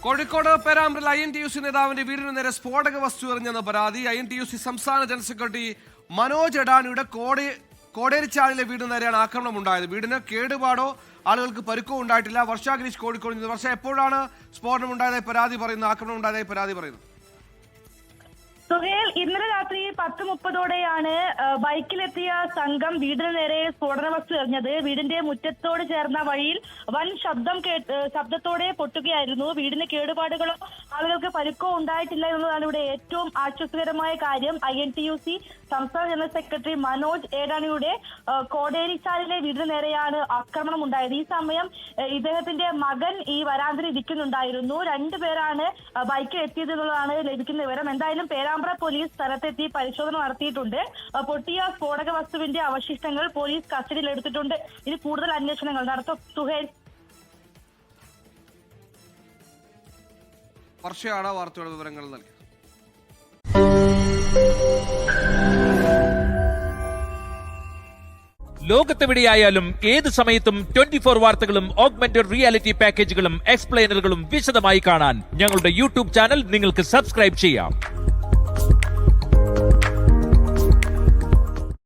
Kozhikode പേരാമ്പ്രയിൽ INTUC നേതാവിന്റെ വീടിന് നേരെ സ്ഫോടക വസ്തു എറിഞ്ഞെന്ന പരാതി. INTUC സംസ്ഥാന ജനറൽ സെക്രട്ടറി മനോജ് എടാനിയുടെ കോടേരിച്ചാലിലെ വീടിന് നേരെയാണ് ആക്രമണം ഉണ്ടായത്. വീടിന് കേടുപാടോ ആളുകൾക്ക് പരുക്കോ ഉണ്ടായിട്ടില്ല. വർഷ ഗിരീഷ്, കോഴിക്കോട്. വർഷ, എപ്പോഴാണ് സ്ഫോടനം ഉണ്ടായതായി പരാതി പറയുന്നത്, ആക്രമണം ഉണ്ടായതായി പരാതി പറയുന്നത്? സുഹേൽ, ഇന്നലെ രാത്രി 10:30ഓടെയാണ് ബൈക്കിലെത്തിയ സംഘം വീടിന് നേരെ സ്ഫോടന വസ്തു എറിഞ്ഞത്. വീടിന്റെ മുറ്റത്തോട് ചേർന്ന വഴിയിൽ വൻ ശബ്ദത്തോടെ പൊട്ടുകയായിരുന്നു. വീടിന് കേടുപാടുകളോ ആളുകൾക്ക് പരുക്കോ ഉണ്ടായിട്ടില്ല എന്നതാണ് ഇവിടെ ഏറ്റവും ആശ്വാസകരമായ കാര്യം. INTUC സംസ്ഥാന ജനറൽ സെക്രട്ടറി മനോജ് ഏടാനിയുടെ കോടേരിച്ചാലിലെ വീടിന് നേരെയാണ് ആക്രമണം ഉണ്ടായത്. ഈ സമയം ഇദ്ദേഹത്തിന്റെ മകൻ ഈ വരാന്തയിൽ ഇരിക്കുന്നുണ്ടായിരുന്നു. രണ്ടുപേരാണ് ബൈക്കിൽ എത്തിയത് എന്നുള്ളതാണ് ലഭിക്കുന്ന വിവരം. എന്തായാലും പേരാമ്പ്ര പോലീസ് സ്ഥലത്തെത്തി പരിശോധന നടത്തിയിട്ടുണ്ട്. പൊട്ടിയ സ്ഫോടക വസ്തുവിന്റെ അവശിഷ്ടങ്ങൾ പോലീസ് കസ്റ്റഡിയിൽ എടുത്തിട്ടുണ്ട്. ഇനി കൂടുതൽ അന്വേഷണങ്ങൾ നടത്തും. സുഹേൽ, വർഷയാണ് വാർത്തയുടെ വിവരങ്ങൾ നൽകി. ലോകത്തെവിടെയായാലും ഏത് സമയത്തും 24 വാർത്തകളും ഓഗ്മെന്റഡ് റിയാലിറ്റി പാക്കേജുകളും എക്സ്പ്ലെയിനറുകളും വിശദമായി കാണാൻ ഞങ്ങളുടെ YouTube ചാനൽ നിങ്ങൾക്ക് സബ്സ്ക്രൈബ് ചെയ്യാം.